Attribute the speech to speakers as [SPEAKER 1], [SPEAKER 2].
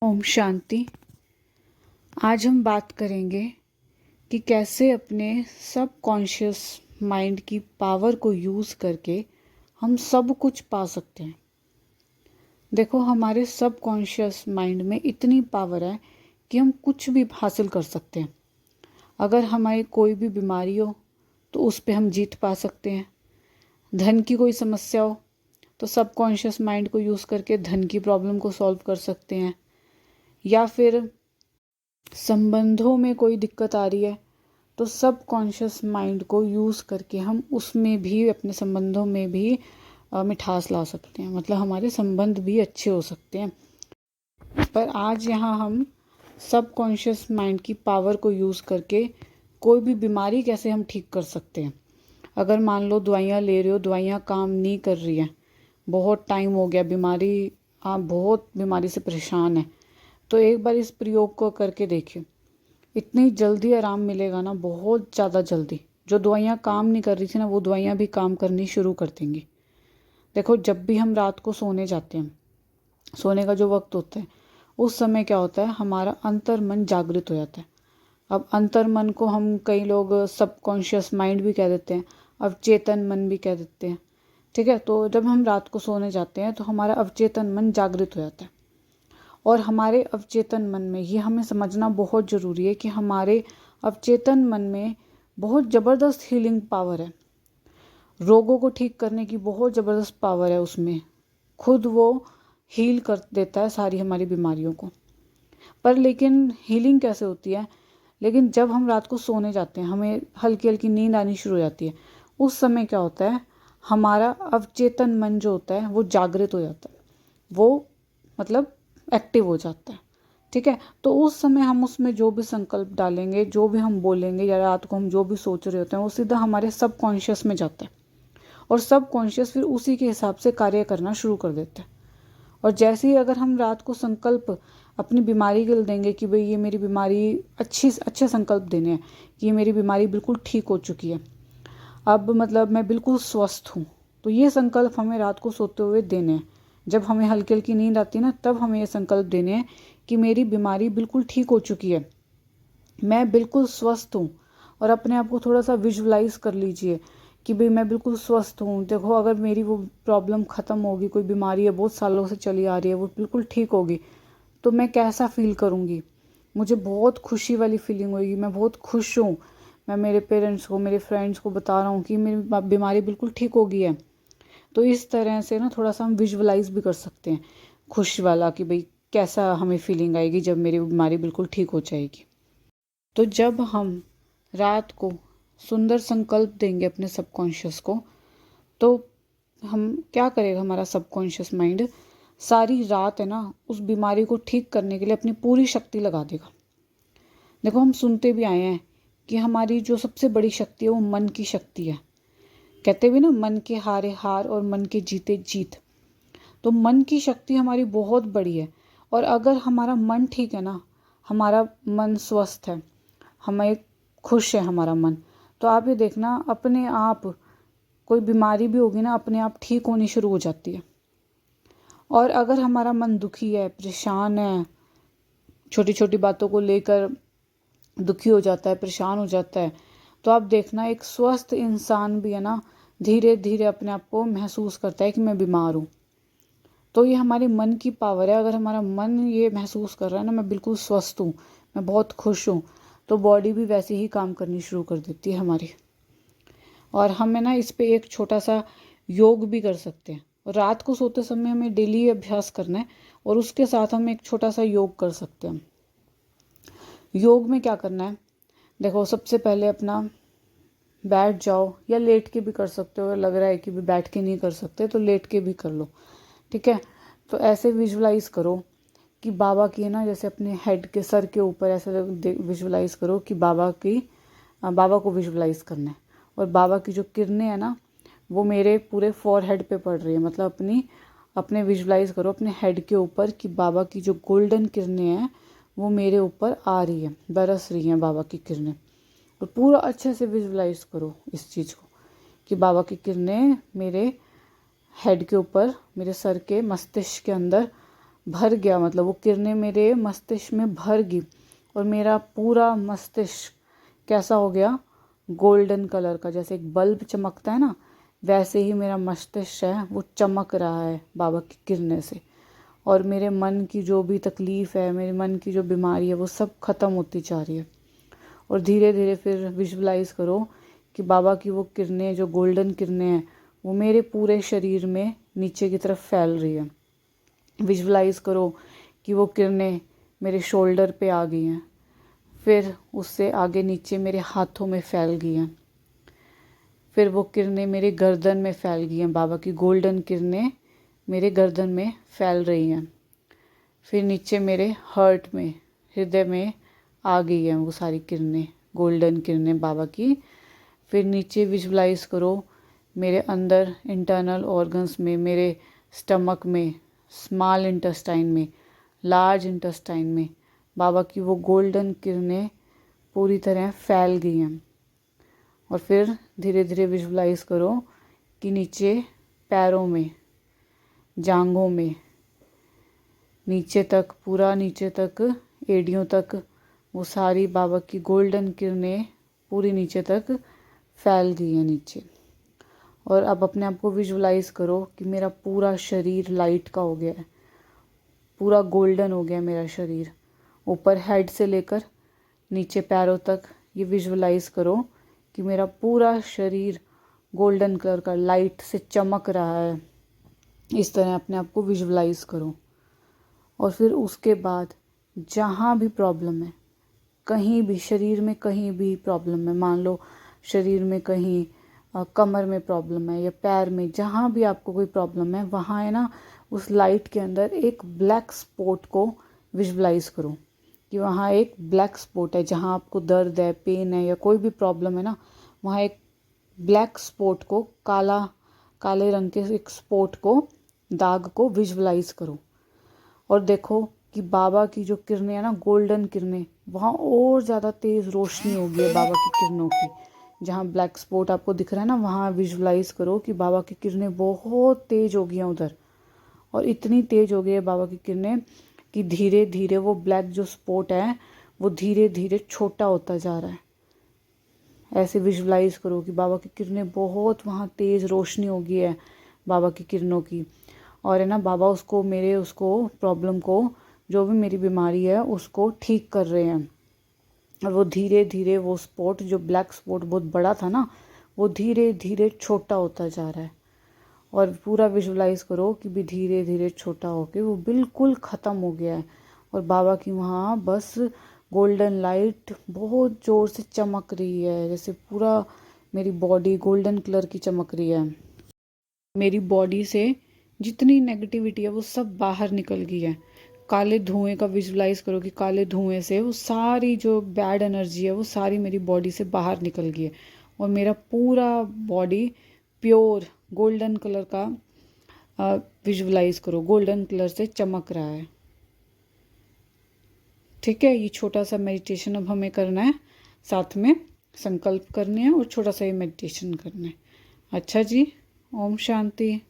[SPEAKER 1] ओम शांति। आज हम बात करेंगे कि कैसे अपने सबकॉन्शियस माइंड की पावर को यूज़ करके हम सब कुछ पा सकते हैं। देखो, हमारे सबकॉन्शियस माइंड में इतनी पावर है कि हम कुछ भी हासिल कर सकते हैं। अगर हमारी कोई भी बीमारी हो तो उस पे हम जीत पा सकते हैं। धन की कोई समस्या हो तो सबकॉन्शियस माइंड को यूज़ करके धन की प्रॉब्लम को सॉल्व कर सकते हैं। या फिर संबंधों में कोई दिक्कत आ रही है तो सबकॉन्शियस माइंड को यूज़ करके हम उसमें भी, अपने संबंधों में भी मिठास ला सकते हैं। मतलब हमारे संबंध भी अच्छे हो सकते हैं। पर आज यहाँ हम सबकॉन्शियस माइंड की पावर को यूज़ करके कोई भी बीमारी कैसे हम ठीक कर सकते हैं। अगर मान लो दवाइयाँ ले रहे हो, दवाइयाँ काम नहीं कर रही हैं, बहुत टाइम हो गया, बीमारी, आप बहुत बीमारी से परेशान है, तो एक बार इस प्रयोग को करके देखिए। इतनी जल्दी आराम मिलेगा ना, बहुत ज़्यादा जल्दी। जो दवाइयाँ काम नहीं कर रही थी ना, वो दवाइयाँ भी काम करनी शुरू कर देंगी। देखो, जब भी हम रात को सोने जाते हैं, सोने का जो वक्त होता है, उस समय क्या होता है, हमारा अंतर मन जागृत हो जाता है। अब अंतर मन को हम, कई लोग सबकॉन्शियस माइंड भी कह देते हैं, अवचेतन मन भी कह देते हैं। ठीक है, तो जब हम रात को सोने जाते हैं तो हमारा अवचेतन मन जागृत हो जाता है। और हमारे अवचेतन मन में, ये हमें समझना बहुत ज़रूरी है कि हमारे अवचेतन मन में बहुत ज़बरदस्त हीलिंग पावर है। रोगों को ठीक करने की बहुत ज़बरदस्त पावर है उसमें। खुद वो हील कर देता है सारी हमारी बीमारियों को। पर लेकिन हीलिंग कैसे होती है? लेकिन जब हम रात को सोने जाते हैं, हमें हल्की हल्की नींद आनी शुरू हो जाती है, उस समय क्या होता है, हमारा अवचेतन मन जो होता है वो जागृत हो जाता है, वो मतलब एक्टिव हो जाता है। ठीक है, तो उस समय हम उसमें जो भी संकल्प डालेंगे, जो भी हम बोलेंगे, या रात को हम जो भी सोच रहे होते हैं, वो सीधा हमारे सबकॉन्शियस में जाता है। और सबकॉन्शियस फिर उसी के हिसाब से कार्य करना शुरू कर देता है। और जैसे ही अगर हम रात को संकल्प अपनी बीमारी के लिए देंगे कि भाई ये मेरी बीमारी, अच्छे संकल्प देने हैं कि ये मेरी बीमारी बिल्कुल ठीक हो चुकी है, अब मतलब मैं बिल्कुल स्वस्थ हूँ, तो ये संकल्प हमें रात को सोते हुए देने हैं। जब हमें हल्की हल्की नींद आती है ना, तब हमें ये संकल्प देने हैं कि मेरी बीमारी बिल्कुल ठीक हो चुकी है, मैं बिल्कुल स्वस्थ हूँ। और अपने आप को थोड़ा सा विजुलाइज कर लीजिए कि भाई मैं बिल्कुल स्वस्थ हूँ। देखो, अगर मेरी वो प्रॉब्लम ख़त्म होगी, कोई बीमारी है बहुत सालों से चली आ रही है, वो बिल्कुल ठीक होगी, तो मैं कैसा फील करूँगी? मुझे बहुत खुशी वाली फीलिंग होगी, मैं बहुत खुश हूँ। मैं मेरे पेरेंट्स को, मेरे फ्रेंड्स को बता रहा हूँ कि मेरी बीमारी बिल्कुल ठीक हो गई है। तो इस तरह से ना थोड़ा सा हम विजुअलाइज भी कर सकते हैं खुश वाला, कि भाई कैसा हमें फीलिंग आएगी जब मेरी बीमारी बिल्कुल ठीक हो जाएगी। तो जब हम रात को सुंदर संकल्प देंगे अपने सबकॉन्शियस को, तो हम क्या करेगा, हमारा सबकॉन्शियस माइंड सारी रात है ना, उस बीमारी को ठीक करने के लिए अपनी पूरी शक्ति लगा देगा। देखो, हम सुनते भी आए हैं कि हमारी जो सबसे बड़ी शक्ति है वो मन की शक्ति है। कहते भी ना, मन के हारे हार और मन के जीते जीत। तो मन की शक्ति हमारी बहुत बड़ी है। और अगर हमारा मन ठीक है ना, हमारा मन स्वस्थ है, हमें खुश है हमारा मन, तो आप ये देखना, अपने आप कोई बीमारी भी होगी ना, अपने आप ठीक होनी शुरू हो जाती है। और अगर हमारा मन दुखी है, परेशान है, छोटी छोटी बातों को लेकर दुखी हो जाता है, परेशान हो जाता है, तो आप देखना, एक स्वस्थ इंसान भी है ना, धीरे धीरे अपने आप को महसूस करता है कि मैं बीमार हूँ। तो ये हमारे मन की पावर है। अगर हमारा मन ये महसूस कर रहा है ना, मैं बिल्कुल स्वस्थ हूँ, मैं बहुत खुश हूँ, तो बॉडी भी वैसे ही काम करनी शुरू कर देती है हमारी। और हमें ना इस पे एक छोटा सा योग भी कर सकते हैं। और रात को सोते समय हमें डेली अभ्यास करना है, और उसके साथ हम एक छोटा सा योग कर सकते हैं। योग में क्या करना है, देखो, सबसे पहले अपना बैठ जाओ, या लेट के भी कर सकते हो। अगर लग रहा है कि भी बैठ के नहीं कर सकते तो लेट के भी कर लो। ठीक है, तो ऐसे विजुलाइज करो कि बाबा की है ना, जैसे अपने हेड के, सर के ऊपर ऐसे विजुलाइज करो कि बाबा को विजुलाइज करना है। और बाबा की जो किरणें हैं ना, वो मेरे पूरे फॉरहेड पे पड़ रही है। मतलब अपने विजुलाइज करो अपने हेड के ऊपर कि बाबा की जो गोल्डन किरणें हैं वो मेरे ऊपर आ रही है, बरस रही हैं बाबा की किरणें। और पूरा अच्छे से विजुलाइज करो इस चीज़ को कि बाबा की किरणें मेरे हेड के ऊपर, मेरे सर के मस्तिष्क के अंदर भर गया, मतलब वो किरणें मेरे मस्तिष्क में भर गई और मेरा पूरा मस्तिष्क कैसा हो गया, गोल्डन कलर का। जैसे एक बल्ब चमकता है ना, वैसे ही मेरा मस्तिष्क है वो चमक रहा है बाबा की किरणें से। और मेरे मन की जो भी तकलीफ़ है, मेरे मन की जो बीमारी है, वो सब ख़त्म होती जा रही है। और धीरे धीरे फिर विजुलाइज़ करो कि बाबा की वो किरणें, जो गोल्डन किरणें हैं, वो मेरे पूरे शरीर में नीचे की तरफ फैल रही है। विजुलाइज़ करो कि वो किरणें मेरे शोल्डर पे आ गई हैं, फिर उससे आगे नीचे मेरे हाथों में फैल गई हैं, फिर वो किरणें मेरे गर्दन में फैल गई हैं। बाबा की गोल्डन किरणें मेरे गर्दन में फैल रही हैं, फिर नीचे मेरे हर्ट में, हृदय में आ गई हैं वो सारी किरणें, गोल्डन किरणें बाबा की। फिर नीचे विजुलाइज़ करो मेरे अंदर इंटरनल ऑर्गन्स में, मेरे स्टमक में, स्मॉल इंटेस्टाइन में, लार्ज इंटेस्टाइन में बाबा की वो गोल्डन किरणें पूरी तरह फैल गई हैं। और फिर धीरे धीरे विजुलाइज़ करो कि नीचे पैरों में, जांघों में, नीचे तक, पूरा नीचे तक, एड़ियों तक वो सारी बाबा की गोल्डन किरणें पूरी नीचे तक फैल गई हैं नीचे। और अब अपने आप को विजुलाइज़ करो कि मेरा पूरा शरीर लाइट का हो गया है, पूरा गोल्डन हो गया मेरा शरीर, ऊपर हेड से लेकर नीचे पैरों तक। ये विजुलाइज़ करो कि मेरा पूरा शरीर गोल्डन कलर का लाइट से चमक रहा है। इस तरह अपने आप को विजुलाइज़ करो। और फिर उसके बाद जहाँ भी प्रॉब्लम है, कहीं भी शरीर में कहीं भी प्रॉब्लम है, मान लो शरीर में कहीं कमर में प्रॉब्लम है या पैर में, जहाँ भी आपको कोई प्रॉब्लम है, वहाँ है ना, उस लाइट के अंदर एक ब्लैक स्पॉट को विजुलाइज़ करो कि वहाँ एक ब्लैक स्पॉट है। जहाँ आपको दर्द है, पेन है या कोई भी प्रॉब्लम है ना, वहाँ एक ब्लैक स्पॉट को, काले रंग के एक स्पॉट को, दाग को विजुलाइज़ करो। और देखो कि बाबा की जो किरणें हैं ना, गोल्डन किरणें, वहाँ और ज़्यादा तेज़ रोशनी होगी है बाबा की किरणों की। जहाँ ब्लैक स्पॉट आपको दिख रहा है ना, वहाँ विजुलाइज़ करो कि बाबा की किरणें बहुत तेज़ हो गई हैं उधर। और इतनी तेज़ हो गई है बाबा की किरणें कि धीरे धीरे वो ब्लैक जो स्पॉट है वो धीरे धीरे छोटा होता जा रहा है। ऐसे विजुलाइज़ करो कि बाबा की किरणें बहुत वहाँ तेज़ रोशनी हो गई है बाबा की किरणों की। और है ना, बाबा उसको प्रॉब्लम को, जो भी मेरी बीमारी है, उसको ठीक कर रहे हैं। और वो धीरे धीरे वो स्पॉट, जो ब्लैक स्पॉट बहुत बड़ा था ना, वो धीरे धीरे छोटा होता जा रहा है। और पूरा विजुलाइज़ करो कि भी धीरे धीरे छोटा होके वो बिल्कुल ख़त्म हो गया है। और बाबा की वहाँ बस गोल्डन लाइट बहुत ज़ोर से चमक रही है, जैसे पूरा मेरी बॉडी गोल्डन कलर की चमक रही है। मेरी बॉडी से जितनी नेगेटिविटी है वो सब बाहर निकल गई है। काले धुएं का विजुलाइज़ करो कि काले धुएं से वो सारी जो बैड एनर्जी है वो सारी मेरी बॉडी से बाहर निकल गई है। और मेरा पूरा बॉडी प्योर गोल्डन कलर का विजुलाइज़ करो, गोल्डन कलर से चमक रहा है। ठीक है, ये छोटा सा मेडिटेशन अब हमें करना है, साथ में संकल्प करने हैं और छोटा सा ये मेडिटेशन करना है। अच्छा जी, ओम शांति।